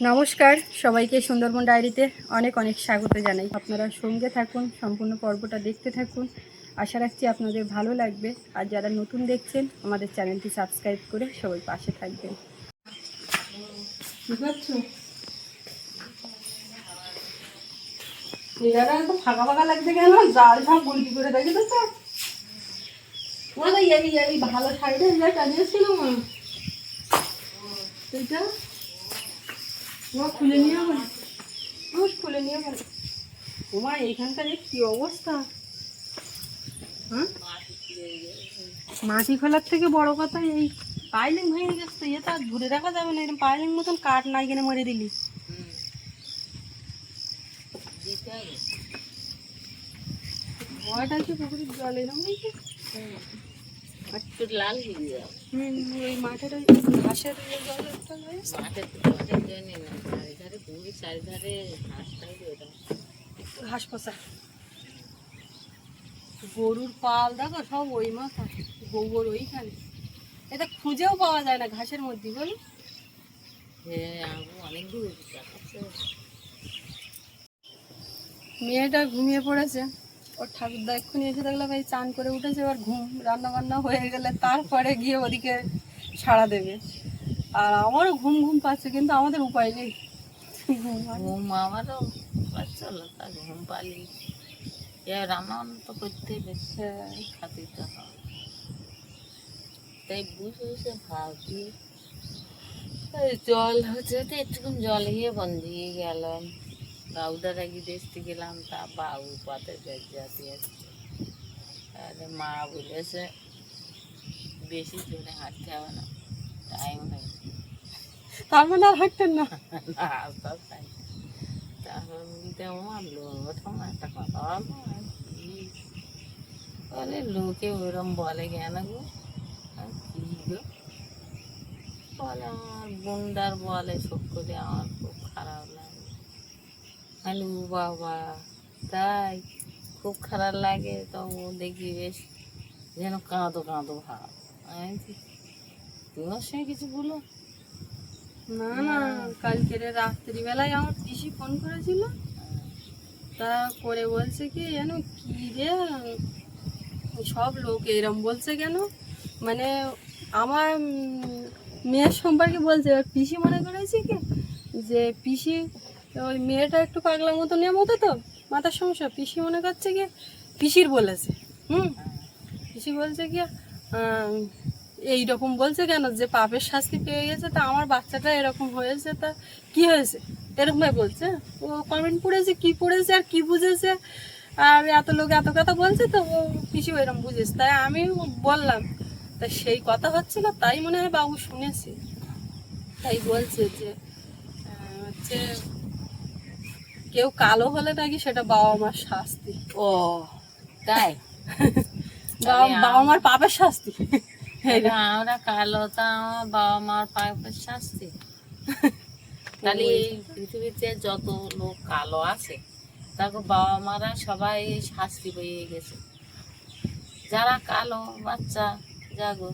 নমস্কার সবাইকে সুন্দরবন ডায়েরিতে অনেক অনেক স্বাগত জানাই। আপনারা সঙ্গে থাকুন, সম্পূর্ণ পর্বটা দেখতে থাকুন। আশা রাখছি আপনাদের ভালো লাগবে। আর যারা নতুন দেখছেন আমাদের চ্যানেলটি সাবস্ক্রাইব করে সবাই পাশে থাকবেন। ফাঁকা ফাঁকা লাগছে কেন? জাল সব গুলটি করে দেখে তো ভালো সাইডে টানিয়েছিল মা, সেইটা খুলে নিয়ে বলে খুলে নিয়ে বলে তোমার এইখানকার কি অবস্থা। হ্যাঁ, মাটি খোলার থেকে বড় কথা এই পাইলিং ভেঙে গেছে। এটা ধরে রাখা যাবে না, এরকম পাইলিং মতন কাঠ নাই কিনে মরে দিলি। ভয়টা কি পুকুরের জল এরকম হয়েছে, লাল হয়ে যায়। ওই মাঠের ওই ঘাসের চারিধারে ঘাস পচা গরুর পাল দেখো সব ওই মাথা, গোবর ওইখানে। এটা খুঁজেও পাওয়া যায় না ঘাসের মধ্যে, বলি। অনেক দূর। মেয়েটা ঘুমিয়ে পড়েছে, ওর ঠাকুরদা এক্ষুনি এসে দেখলো ভাই চান করে উঠেছে, এবার ঘুম রান্না বান্না হয়ে গেলে তারপরে গিয়ে ওদিকে সাড়া দেবে। আর আমারও ঘুম ঘুম পাচ্ছে, কিন্তু আমাদের উপায় নেই। ঘুম আমারও পাচ্ছিল, তা ঘুম পালি রান্না বান্না তো করতে বেশি খাতে তো হয়। তাই বুঝে বুঝে ভাবি জল হচ্ছে তো একটুকুন জল গিয়ে বন্দিয়ে গেলাম। গাউদার আগে দেখতে গেলাম, তা বাবু পাতে জাতি আছে। তাহলে মা বলেছে বেশি জোরে হাঁটতে হবে না, টাইম হয়ে। তার মানে আর হাঁটতেন না? আস্তে আস্তে তারপর বলতে আমার ওঠো না, একটা কথা বলে লোকে ওরম বলে কেন গো? কি গো বলে, আমার বুন্ডার বলে সব করে আমার খুব খারাপ লাগে। হ্যালো বাবা, তাই খুব খারাপ লাগে। তো দেখি বেশ যেন কাঁদো কাঁদো ভাব। আমি তোমার সঙ্গে কিছু বলো না না, কালকের রাত্রিবেলায় আমার পিসি ফোন করেছিল, তা করে বলছে কি যেন কি রে, সব লোক এরম বলছে কেন, মানে আমার মেয়ের সম্পর্কে বলছে। এবার পিসি মনে করেছি কি যে পিসি ওই মেয়েটা একটু পাগলা মতো নিয়ে মতো তো মাথার সমস্যা, পিসি মনে করছে কি পিসির বলেছে। পিসি বলছে কি এইরকম বলছে কেন, যে পাপের শাস্তি পেয়ে গেছে, তা আমার বাচ্চাটা এরকম হয়েছে, তা কি হয়েছে এরকম ভাবে বলছে। ও কমেন্ট পড়েছে, কি পড়েছে আর কি বুঝেছে, আর এত লোক এত কথা বলছে, তো ও পিসি এরকম বুঝেছে। তাই আমি বললাম, তা সেই কথা হচ্ছিল, তাই মনে হয় বাবু শুনেছে, তাই বলছে যে হচ্ছে কেউ কালো হলে নাকি সেটা বাবা মার শাস্তি। ও তাই? বাবা মার পাপের শাস্তি। আমরা কালো, তা আমার বাবা মার পাপের শাস্তি। তাহলে এই পৃথিবীতে যত লোক কালো আছে তাকে বাবা মারা সবাই শাস্তি পেয়ে গেছে। যারা কালো বাচ্চা জাগো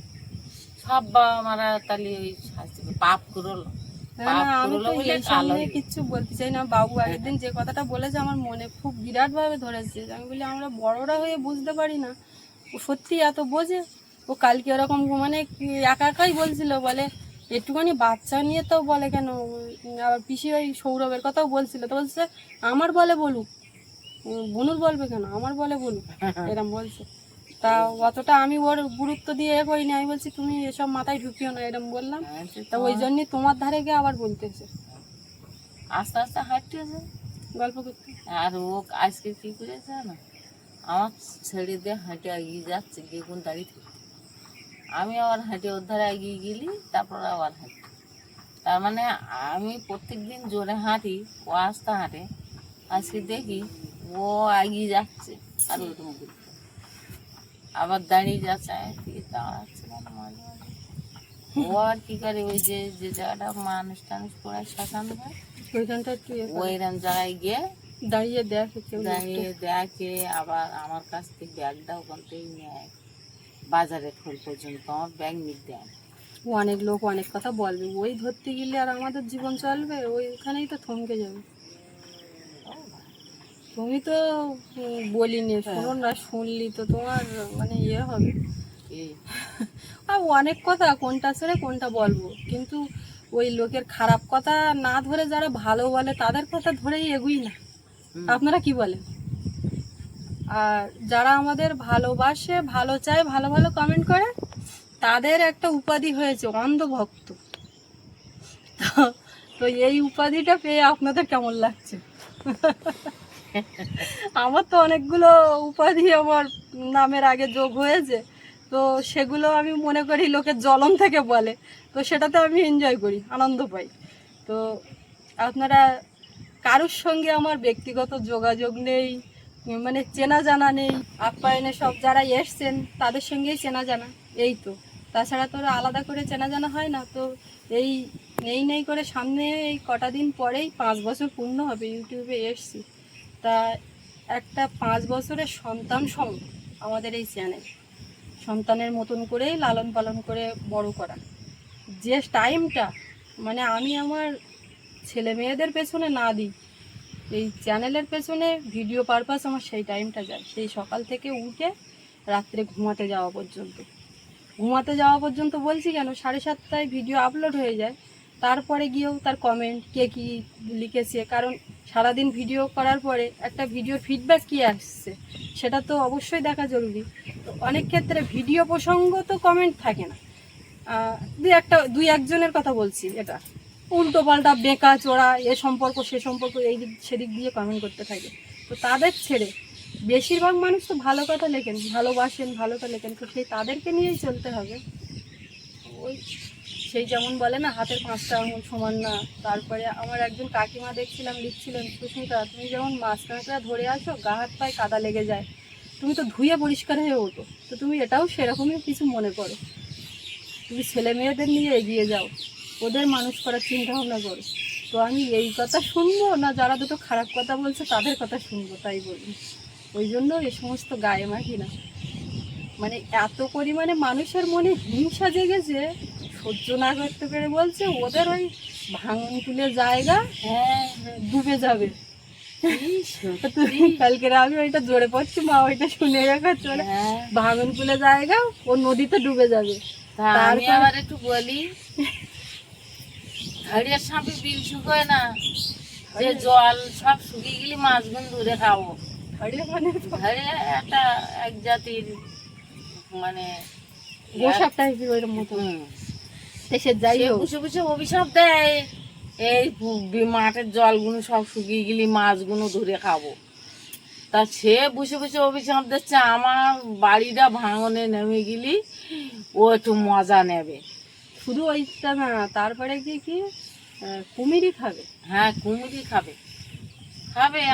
সব বাবা মারা তাহলে ওই শাস্তি পাপ করলো। আমি তো এই সঙ্গে কিচ্ছু বলতে চাই না। বাবু একদিন যে কথাটা বলেছে আমার মনে খুব বিরাট ভাবে ধরেছে। আমি বলি আমরা বড়রা হয়ে বুঝতে পারি না, ও সত্যি এত বোঝে। ও কালকে ওরকম মানে একা একাই বলছিল, বলে একটুখানি বাচ্চা নিয়ে তো বলে কেন। আবার পিসি ওই সৌরভের কথাও বলছিল, তো বলছে আমার বলে বলুক, বনুর বলবে কেন, আমার বলে বলুক, এরম বলছে। তা অতটা আমি ওর গুরুত্ব দিয়ে এ করিনি। আমি বলছি তুমি এসব মাথায় ঢুকিও না, এরকম বললাম। তা ওই জন্যই তোমার ধারে গিয়ে আবার বলতেছে, আস্তে আস্তে হাঁটতেছে গল্প করতে। আর ও আজকে কি করেছে না, আমার ছেড়ে দিয়ে হাঁটে এগিয়ে যাচ্ছে, গিয়ে কোন দাঁড়িয়ে থেকে আমি আবার হাঁটে ওর ধারে এগিয়ে গেলি, তারপর আবার হাঁটি। তার মানে আমি প্রত্যেকদিন জোরে হাঁটি, ও আস্তে হাঁটে। আজকে দেখি ও এগিয়ে যাচ্ছে আর ওরকম করতে আবার দাঁড়িয়ে যাচ্ছে, দাঁড়াচ্ছে মানে মাঝে মাঝে। ও আর কি করে, ওই যে যে জায়গাটা মানুষ টানুষ পড়ায় শ্মশান হয়, ওইখানটা একটু ওইরকম জায়গায় গিয়ে দাঁড়িয়ে দেখে, দাঁড়িয়ে দেখে। আবার আমার কাছ থেকে ব্যাগটা ওখান থেকেই নেয়, বাজারে খোল পর্যন্ত আমার ব্যাগ নিতে দেয়। অনেক লোক অনেক কথা বলবে, ওই ধরতে গেলে আর আমাদের জীবন চলবে? ওইখানেই তো থমকে যাবে। তুমি তো বলিনি, শোনো না, শুনলি তো তোমার মানে ইয়ে হবে। আর অনেক কথা, কোনটা ছেড়ে কোনটা বলবো, কিন্তু ওই লোকের খারাপ কথা না ধরে যারা ভালো বলে তাদের কথা ধরেই এগুই না। আপনারা কি বলেন? আর যারা আমাদের ভালোবাসে, ভালো চায়, ভালো ভালো কমেন্ট করে, তাদের একটা উপাধি হয়েছে অন্ধভক্ত। তো এই উপাধিটা পেয়ে আপনাদের কেমন লাগছে? আমার তো অনেকগুলো উপাধি আমার নামের আগে যোগ হয়েছে, তো সেগুলো আমি মনে করি লোকের জ্বলন থেকে বলে, তো সেটাতে আমি এনজয় করি, আনন্দ পাই। তো আপনারা কারোর সঙ্গে আমার ব্যক্তিগত যোগাযোগ নেই, মানে চেনা জানা নেই, আপ্যায়নে সব যারা এসছেন তাদের সঙ্গেই চেনা জানা, এই তো। তাছাড়া তো আলাদা করে চেনা জানা হয় না। তো এই নেই করে সামনে এই কটা দিন পরেই 5 বছর পূর্ণ হবে ইউটিউবে এসছি। তা একটা 5 বছরের সন্তান সম আমাদের এই চ্যানেল, সন্তানের মতন করেই লালন পালন করে বড় করা। যে টাইমটা মানে আমি আমার ছেলে মেয়েদের পেছনে না দিই, এই চ্যানেলের পেছনে ভিডিও পারপাস আমার সেই টাইমটা যায়, সেই সকাল থেকে উঠে রাত্রে ঘুমাতে যাওয়া পর্যন্ত বলছি কেন, 7:30টায় ভিডিও আপলোড হয়ে যায়, তারপরে গিয়েও তার কমেন্ট কে কী লিখেছে, কারণ সারাদিন ভিডিও করার পরে একটা ভিডিওর ফিডব্যাক কী আসছে সেটা তো অবশ্যই দেখা জরুরি। তো অনেক ক্ষেত্রে ভিডিও প্রসঙ্গ তো কমেন্ট থাকে না, দুই একজনের কথা বলছি, এটা উল্টো পাল্টা বেঁকা চোরা, এ সম্পর্ক সে সম্পর্ক এই দিক সেদিক দিয়ে কমেন্ট করতে থাকে। তো তাদের ছেড়ে বেশিরভাগ মানুষ তো ভালো কথা লেখেন, ভালোবাসেন, ভালো কথা লেখেন, তো সেই তাদেরকে নিয়েই চলতে হবে। ওই সেই যেমন বলে না, হাতের 5টা আঙুল সমান না। তারপরে আমার একজন কাকিমা দেখছিলাম লিখছিলেন, সুস্মিতা তুমি যেমন মাছ কাঁকড়া ধরে আসো, গা হাত পায়ে কাদা লেগে যায়, তুমি তো ধুয়ে পরিষ্কার হয়ে ওঠো, তো তুমি এটাও সেরকমই কিছু মনে করো, তুমি ছেলে মেয়েদের নিয়ে এগিয়ে যাও, ওদের মানুষ করার চিন্তা ভাবনা করো। তো আমি এই কথা শুনবো না যারা দুটো খারাপ কথা বলছে তাদের কথা শুনবো, তাই বলি। ওই জন্য এই সমস্ত গায়ে মাখি না। মানে এত পরিমাণে মানুষের মনে হিংসা জেগেছে, সহ্য না করতে পেরে বলছে ওদের ওই ভাঙন তুলে জায়গা ডুবে যাবে। কালকে আমি ওইটা জোরে পড়ছি, মা ওইটা শুনে রেখা চলে, ভাঙন তুলে জায়গা ও নদীতে ডুবে যাবে। আমি আবার একটু বলি, হাড়িয়ার সাপে বিল শুকোয় না, যে জল সব শুকিয়ে গেলে মাছগুলো ধরে খাবো। হাড়িয়া একটা এক জাতির মানে গোসাপ টাইপের ওইরকম মতো, যাই হোক বসে বসে অভিশাপ দেয়, এই মাঠের জলগুলো সব শুকিয়ে গেলে মাছগুলো ধরে খাবো। তা সে বসে বসে অভিশাপ দিচ্ছে আমার বাড়িটা ভাঙনে নেমে গেলি ও একটু মজা নেবে। শুধু ওইটা না, তারপরে কি কুমিরই খাবে। হ্যাঁ, কুমিরই খাবে,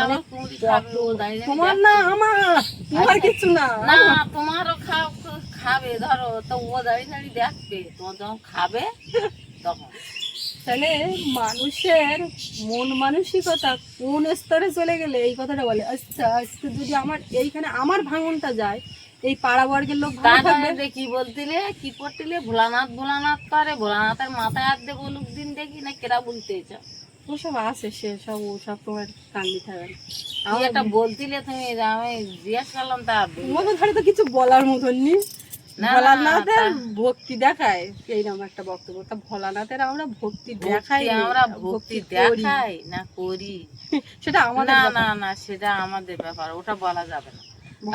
আমার কুমিরি খাবে। ও দাঁড়িয়ে তোমার না তোমার কিছু না, তোমারও খাবে ধরো, তো ও দাঁড়িয়ে দাঁড়িয়ে দেখবে তোমার যখন খাবে তখন। তাহলে মানুষের মন মানসিকতা কোন স্তরে চলে গেলে এই কথাটা বলে। আচ্ছা আজকে যদি আমার এইখানে আমার ভাঙনটা যায়, এই পাড়া বর্গের লোক ভালো থাকবে। কি বলতিলে কি করতিলে, ভোলানাথ ভোলানাথ করে, ভোলানাথের মাথায় হাত দিয়ে বলুক দিন দেখি না কেরা বলতে চাও। ওসব আছে, সেসব ওসব তোমার কান্দি থাকে না। আমি একটা বলতিলে তুমি, আমি জিজ্ঞাসা করলাম তা তোমাকে ধারে তো কিছু বলার মতন নি। ভোলানাথের ভক্তি দেখায় এইরকম একটা বক্তব্য, তা ভোলানাথের আমরা ভক্তি দেখাই, আমরা ভক্তি দেখাই না করি সেটা আমাদের না সেটা আমাদের ব্যাপার, ওটা বলা যাবে না।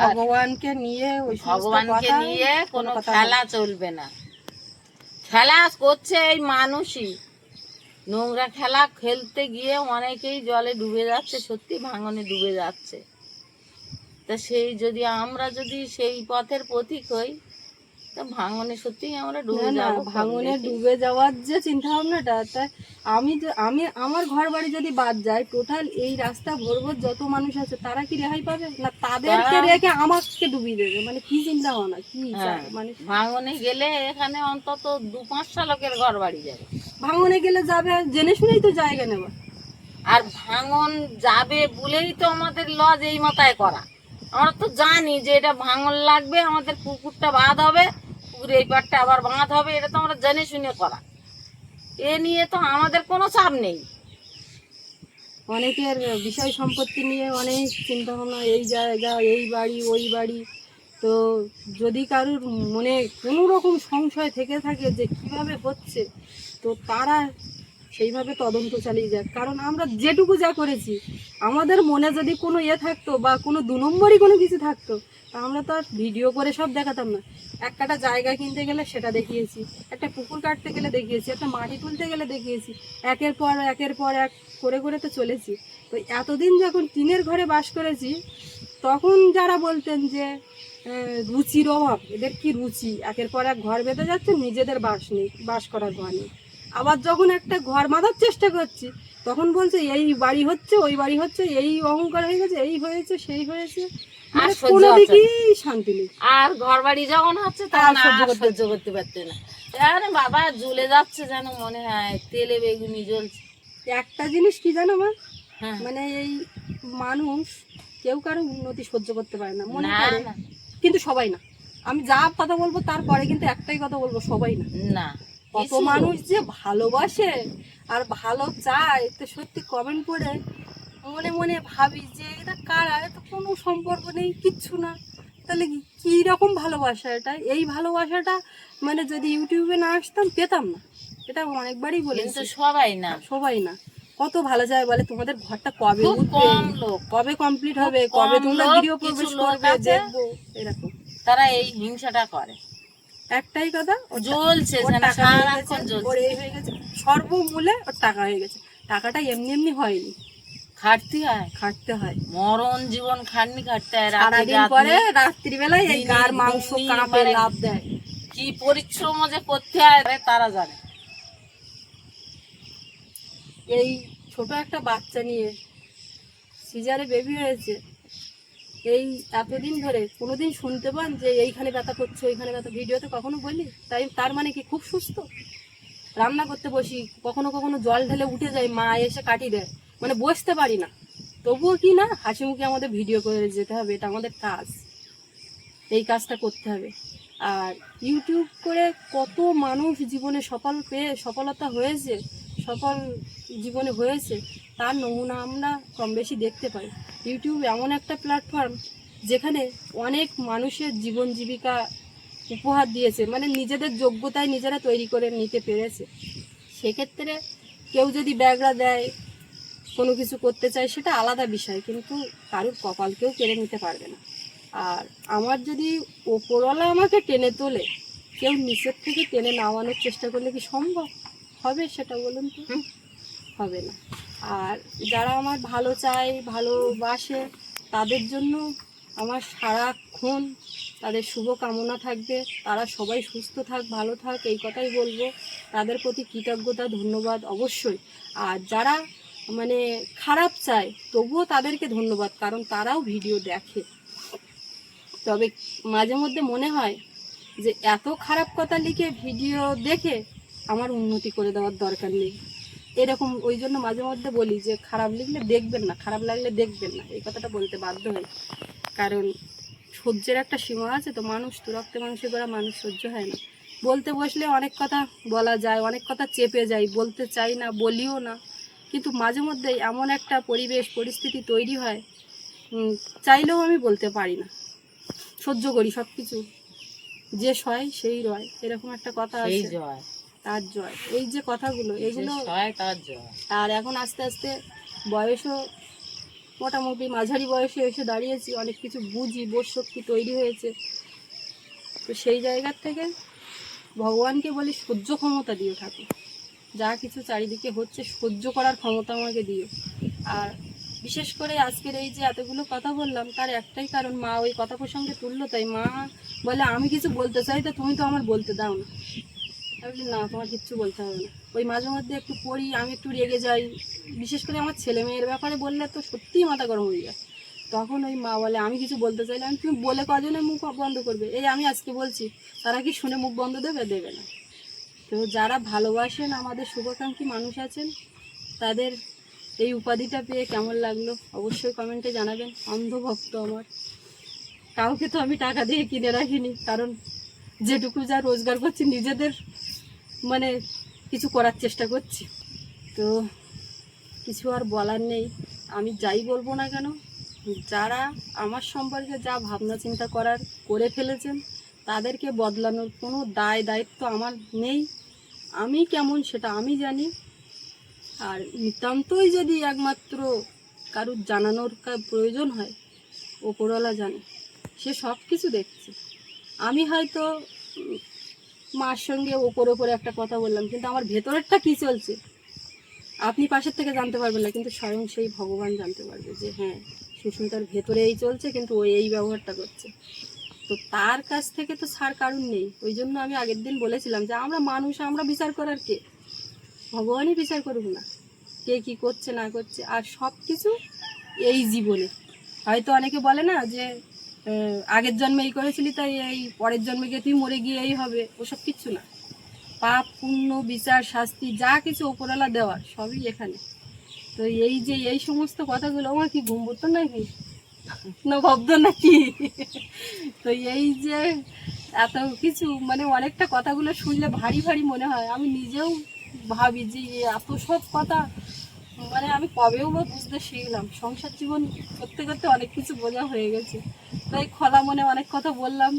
ভগবানকে নিয়ে, ওই ভগবানকে নিয়ে কোনো খেলা চলবে না। খেলা করছে এই মানুষই, নোংরা খেলা খেলতে গিয়ে অনেকেই জলে ডুবে যাচ্ছে, সত্যি ভাঙনে ডুবে যাচ্ছে। তা সেই যদি আমরা যদি সেই পথের পথিক হই, তা ভাঙনে সত্যি আমরা ডুবে যাবো। ভাঙনে ডুবে যাওয়ার যে চিন্তা ভাবনাটা, তাই আমি আমার ঘর বাড়ি যদি বাদ যায়, টোটাল এই রাস্তা ভরভর যত মানুষ আছে তারা কি রেহাই পাবে না? তাদেরকে রেখে আমাকে ডুবিয়ে দেবে, মানে কি চিন্তা ভাবনা, কি মানে ভাঙনে গেলে এখানে অন্তত 2-5টা লোকের ঘর বাড়ি যাবে। ভাঙনে গেলে যাবে জেনে শুনেই তো জায়গা নেওয়া, আর ভাঙন যাবে বলেই তো আমাদের লজ এই মাথায় করা। আমরা তো জানি যে এটা ভাঙন লাগবে, আমাদের পুকুরটা বাদ হবে, পুকুরে এই পাটটা আবার বাঁধ হবে, এটা তো আমরা জেনে শুনে করা। এ নিয়ে তো আমাদের কোনো চাপ নেই। অনেকের বিষয় সম্পত্তি নিয়ে অনেক চিন্তা ভাবনা, এই জায়গা, এই বাড়ি, ওই বাড়ি। তো যদি কারুর মনে কোনো রকম সংশয় থেকে থাকে যে কিভাবে হচ্ছে, তো তারা সেইভাবে তদন্ত চালিয়ে যাক। কারণ আমরা যেটুকু যা করেছি, আমাদের মনে যদি কোনো থাকতো বা কোনো 2 নম্বরই কোনো কিছু থাকতো, তা আমরা তো আর ভিডিও করে সব দেখাতাম না। একটা জায়গা কিনতে গেলে সেটা দেখিয়েছি, একটা পুকুর কাটতে গেলে দেখিয়েছি, একটা মাটি তুলতে গেলে দেখিয়েছি, একের পর এক করে করে তো চলেছি। তো এতদিন যখন টিনের ঘরে বাস করেছি, তখন যারা বলতেন যে রুচির অভাব, এদের কি রুচি, একের পর এক ঘর বেঁধে যাচ্ছে, নিজেদের বাস করার ঘর নেই। আবার যখন একটা ঘর বাঁধার চেষ্টা করছি, তখন বলছে এই বাড়ি হচ্ছে, ওই বাড়ি হচ্ছে, এই অহংকার হয়ে গেছে, এই হয়েছে, সেই হয়েছে, আর মানে সহ্য কোনো হচ্ছে দিকেই শান্তি নেই। আর ঘর বাড়ি যখন হচ্ছে তখন আর সহ্য করতে পারছে না। আরে বাবা জ্বলে যাচ্ছে, যেন মনে হয় তেলে বেগুনি জ্বলছে। একটা জিনিস কি জানো মা, হ্যাঁ, মানে এই মানুষ কেউ কারো উন্নতি সহ্য করতে পারে না, মনে না করে, না কিন্তু সবাই না। আমি যা কথা বলবো তারপরে কিন্তু একটাই কথা বলবো, সবাই না। না, কত কিছু মানুষ যে ভালোবাসে আর ভালো চায়, তো সত্যি কমেন্ট করে মনে মনে ভাবি যে এটা কারা, এটা কোনো সম্পর্ক নেই, কিচ্ছু না। তাহলে কি রকম ভালোবাসা এটা? এই ভালোবাসাটা মানে যদি ইউটিউবে না আসতাম, পেতাম না। এটা অনেকবারই কিন্তু বলেছি, সবাই না, সবাই না। কত ভালো চায় বলে তোমাদের ঘরটা কবে খুব উঠবে, কম লোক, কবে কমপ্লিট খুব হবে, কম কবে তোমরা লোক, গৃহ কিছু প্রবেশ লোক করবে, আছে দেখবো, এরকম। তারা এই হিংসাটা করে। একটাই কথা, জ্বলছে ওর যেন টাকা হয়ে গেছে, সারাক্ষণ জ্বলছে। ওর এই হয়ে গেছে, সর্বমূলে ওর টাকা হয়ে গেছে। টাকাটা এমনি এমনি হয়নি, খাটতে হয়, খাটতে হয়। মরণ জীবন খাটনি খাটতে হয়। সারাদিন পরে রাত্রিবেলায় এই গার মাংস কাঁপে, মানে লাভ দেয়। কি পরিশ্রম যে করতে হয় তারা জানে। এই ছোট একটা বাচ্চা নিয়ে, সিজারে বেবি হয়েছে, এই এতদিন ধরে কোনোদিন শুনতে পান যে এইখানে ব্যথা করছে, ওইখানে ব্যথা? ভিডিওতে কখনো বলি? তাই তার মানে কি খুব সুস্থ? রান্না করতে বসি, কখনো কখনো জল ঢেলে উঠে যাই, মা এসে কাটি দেয়, মানে বসতে পারি না, তবুও কি না হাসি মুখে আমাদের ভিডিও করে যেতে হবে, এটা আমাদের কাজ, এই কাজটা করতে হবে। আর ইউটিউব করে কত মানুষ জীবনে সফলতা হয়েছে, সফল জীবনে হয়েছে, তার নমুনা আমরা কম বেশি দেখতে পাই। ইউটিউব এমন একটা প্ল্যাটফর্ম যেখানে অনেক মানুষের জীবন জীবিকা উপহার দিয়েছে, মানে নিজেদের যোগ্যতায় নিজেরা তৈরি করে নিতে পেরেছে। সেক্ষেত্রে কেউ যদি ব্যাগরা দেয়, কোনো কিছু করতে চায়, সেটা আলাদা বিষয়, কিন্তু কারুর কপালকেও কেড়ে নিতে পারবে না। আর আমার যদি ওপরওয়ালা আমাকে টেনে তোলে, কেউ নিচের থেকে টেনে নামানোর চেষ্টা করলে কি সম্ভব হবে সেটা বলুন তো? হবে না। আর যারা আমার ভালো চায়, ভালোবাসে, তাদের জন্য আমার সারাক্ষণ তাদের শুভ কামনা থাকবে। তারা সবাই সুস্থ থাক, ভালো থাক, এই কথাই বলবো। তাদের প্রতি কৃতজ্ঞতা, ধন্যবাদ অবশ্যই। আর যারা মানে খারাপ চায়, তবুও তাদেরকে ধন্যবাদ, কারণ তারাও ভিডিও দেখে। তবে মাঝে মধ্যে মনে হয় যে এত খারাপ কথা লিখে ভিডিও দেখে আমার উন্নতি করে দেওয়ার দরকার নেই, এরকম। ওই জন্য মাঝে মধ্যে বলি যে খারাপ লিখলে দেখবেন না, খারাপ লাগলে দেখবেন না, এই কথাটা বলতে বাধ্য হই। কারণ সহ্যের একটা সীমা আছে, তো মানুষ তো রক্তে মাংসে করা মানুষ, সহ্য হয় না। বলতে বসলে অনেক কথা বলা যায়, অনেক কথা চেপে যাই, বলতে চাই না, বলিও না। কিন্তু মাঝে মধ্যে এমন একটা পরিস্থিতি তৈরি হয়, চাইলেও আমি বলতে পারি না, সহ্য করি সব কিছু। যে সয় সেই রয়, এরকম একটা কথা সেই আছে, জয়, তার জয়। এই যে কথাগুলো, যে এগুলো। সয় তার জয়। আর এখন আস্তে আস্তে বয়সও মোটামুটি মাঝারি বয়সে এসে দাঁড়িয়েছি, অনেক কিছু বুঝি, বোধ শক্তি তৈরি হয়েছে। তো সেই জায়গার থেকে ভগবানকে বলি সহ্য ক্ষমতা দিও ঠাকুর, যা কিছু চারিদিকে হচ্ছে সহ্য করার ক্ষমতা আমাকে দিও। আর বিশেষ করে আজকের এই যে এতগুলো কথা বললাম, তার একটাই কারণ, মা ওই কথা প্রসঙ্গে তুললো, তাই মা বলে আমি কিছু বলতে চাই, তো তুমি তো আমার বলতে দাও না। আমি বলি না, তোমার কিচ্ছু বলতে হবে না। ওই মাঝে মধ্যে একটু পড়ি, আমি একটু রেগে যাই, বিশেষ করে আমার ছেলে মেয়ের ব্যাপারে বললে তো সত্যিই মাথা গরম হয়ে যায়। তখন ওই মা বলে আমি কিছু বলতে চাইলে, আমি তুমি বলে কজনে মুখ বন্ধ করবে? এই আমি আজকে বলছি, তারা কি শুনে মুখ বন্ধ দেবে? দেবে না। তো যারা ভালোবাসেন, আমাদের শুভাকাঙ্ক্ষী মানুষ আছেন, তাদের এই উপাধিটা পেয়ে কেমন লাগলো অবশ্যই কমেন্টে জানাবেন। অন্ধভক্ত আমার, কাউকে তো আমি টাকা দিয়ে কিনে রাখিনি, কারণ যেটুকু যা রোজগার করছি নিজেদের মানে কিছু করার চেষ্টা করছি। তো কিছু আর বলার নেই। আমি যাই বলবো না কেন, যারা আমার সম্পর্কে যা ভাবনা চিন্তা করার করে ফেলেছেন তাদেরকে বদলানোর কোনো দায়িত্ব আমার নেই। আমি কেমন সেটা আমি জানি। আর নিতান্তই যদি একমাত্র কারুর জানানোর প্রয়োজন হয়, ওপরওয়ালা জানে, সে সব কিছু দেখছে। আমি হয়তো মার সঙ্গে ওপরে একটা কথা বললাম, কিন্তু আমার ভেতরেরটা কী চলছে আপনি পাশের থেকে জানতে পারবেন না, কিন্তু স্বয়ং সেই ভগবান জানতে পারবে যে হ্যাঁ সুস্মিতার ভেতরে এই চলছে, কিন্তু ও এই ব্যবহারটা করছে। তো তার কাছ থেকে তো ছাড় কারণ নেই। ওই জন্য আমি আগের দিন বলেছিলাম যে আমরা মানুষ, আমরা বিচার করার কে? ভগবানই বিচার করুক না কে কী করছে না করছে। আর সব কিছু এই জীবনে হয়তো অনেকে বলে না যে আগের জন্মে এই করেছিলি তাই এই পরের জন্মে গিয়ে তুই মরে গিয়ে এই হবে, ওসব কিচ্ছু না। পাপ পুণ্য বিচার শাস্তি যা কিছু ওপরওয়ালা দেওয়ার সবই এখানে। তো এই যে এই সমস্ত কথাগুলো, আমার কি ঘুম পড়তো নাকি না ভাবতো নাকি? তো এই যে এত কিছু মানে অনেকটা কথাগুলো শুনলে ভারী ভারী মনে হয়। আমি নিজেও ভাবি যে এত সব কথা মানে আমি কবেও বা বুঝতে শিখলাম। সংসার জীবন করতে করতে অনেক কিছু বোঝা হয়ে গেছে। তাই খোলা মনে অনেক কথা বললাম।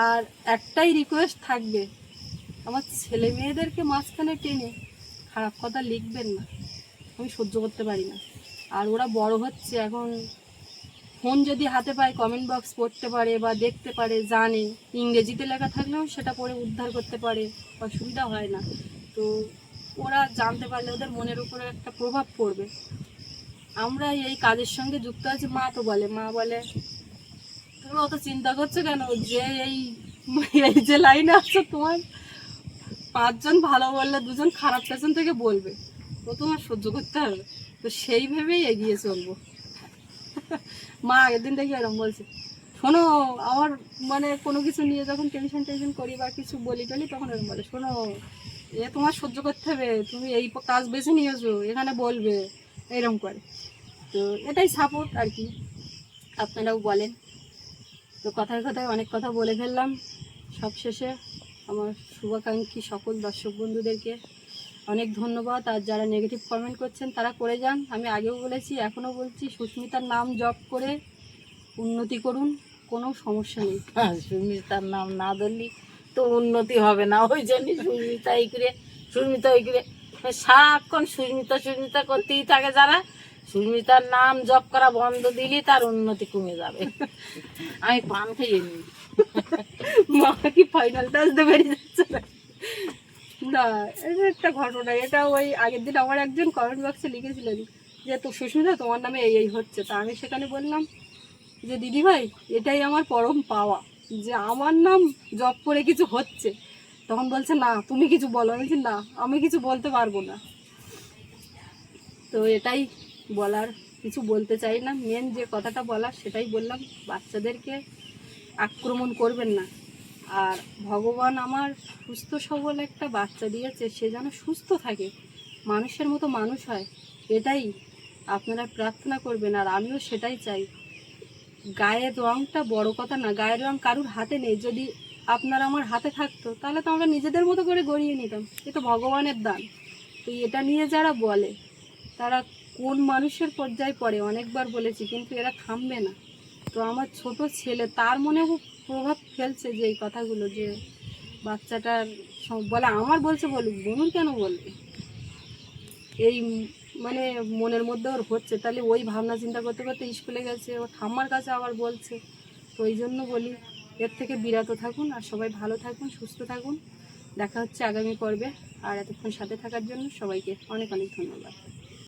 আর একটাই রিকোয়েস্ট থাকবে, আমার ছেলে মেয়েদেরকে মাঝখানে টেনে খারাপ কথা লিখবেন না, আমি সহ্য করতে পারি না। আর ওরা বড় হচ্ছে, এখন ফোন যদি হাতে পায় কমেন্ট বক্স পড়তে পারে বা দেখতে পারে, জানে, ইংরেজিতে লেখা থাকলেও সেটা পড়ে উদ্ধার করতে পারে, অসুবিধা হয় না। তো ওরা জানতে পারলে ওদের মনের উপরে একটা প্রভাব পড়বে। আমরা এই কাজের সঙ্গে যুক্ত আছি। মা বলে তুমি অত চিন্তা করছো কেন, যে এই এই যে লাইনে আছো তোমার 5 জন ভালো বললে 2 জন খারাপ পেছন থেকে বলবে, তো তোমার সহ্য করতে হবে। তো সেই ভেবেই এগিয়ে চলবো। মা আগের দিন থেকে এরকম বলছে, শোনো আমার মানে কোনো কিছু নিয়ে যখন টেনশন করি বা কিছু বলি তখন এরকম বলে, শোনো এ তোমার সহ্য করতে হবে, তুমি এই কাজ বেছে নিয়েছো, এখানে বলবে, এরকম করে। তো এটাই সাপোর্ট আর কি, আপনারাও বলেন। তো কথায় কথায় অনেক কথা বলে ফেললাম। সবশেষে আমার শুভাকাঙ্ক্ষী সকল দর্শক বন্ধুদেরকে অনেক ধন্যবাদ। আর যারা নেগেটিভ কমেন্ট করছেন তারা করে যান। আমি আগেও বলেছি, এখনও বলছি, সুস্মিতার নাম জপ করে উন্নতি করুন, কোনো সমস্যা নেই। সুস্মিতার নাম না ধরলি তো উন্নতি হবে না। ওই জন্যই সুস্মিতা ওই করে সারাক্ষণ সুস্মিতা করতেই থাকে। যারা সুস্মিতার নাম জপ করা বন্ধ দিলি তার উন্নতি কমে যাবে। আমি পান খেয়ে নিই। মা কি ফাইনাল টাচ দিয়ে বেরিয়ে যাচ্ছে না? না, এটা একটা ঘটনা। এটা ওই আগের দিন আমার একজন কমেন্ট বক্সে লিখেছিলেন যে তো সুস্মিতা তোমার নামে এই হচ্ছে। তা আমি সেখানে বললাম যে দিদি ভাই এটাই আমার পরম পাওয়া, যে আমার নাম জপ করে কিছু হচ্ছে। তখন বলছে না তুমি কিছু বলো। আমি বলছি না আমি কিছু বলতে পারবো না। তো এটাই বলার, কিছু বলতে চাই না। মেন যে কথাটা বলার সেটাই বললাম, বাচ্চাদেরকে আক্রমণ করবেন না। আর ভগবান আমার সুস্থ সবল একটা বাচ্চা দিয়েছে, সে যেন সুস্থ থাকে, মানুষের মতো মানুষ হয়, এটাই আপনারা প্রার্থনা করবেন। আর আমিও সেটাই চাই। গায়ের রঙটা বড় কথা না, গায়ের রঙ কারুর হাতে নেই। যদি আপনার আমার হাতে থাকতো তাহলে তো আমরা নিজেদের মতো করে গড়িয়ে নিতাম। এ তো ভগবানের দান। তো এটা নিয়ে যারা বলে তারা কোন মানুষের পর্যায়ে পড়ে অনেকবার বলেছি, কিন্তু এরা থামবে না। তো আমার ছোট ছেলে, তার মনেও প্রভাব ফেলছে যে এই কথাগুলো, যে বাচ্চাটার বলে আমার বলছে বলুক, বলুন কেন বলবে, এই মানে মনের মধ্যে ওর হচ্ছে। তাহলে ওই ভাবনা চিন্তা করতে করতে স্কুলে গেছে, ও ঠাম্মার কাছে আবার বলছে। তো ওই জন্য বলি এর থেকে বিরত থাকুন। আর সবাই ভালো থাকুন, সুস্থ থাকুন। দেখা হচ্ছে আগামী পর্বে। আর এতক্ষণ সাথে থাকার জন্য সবাইকে অনেক অনেক ধন্যবাদ।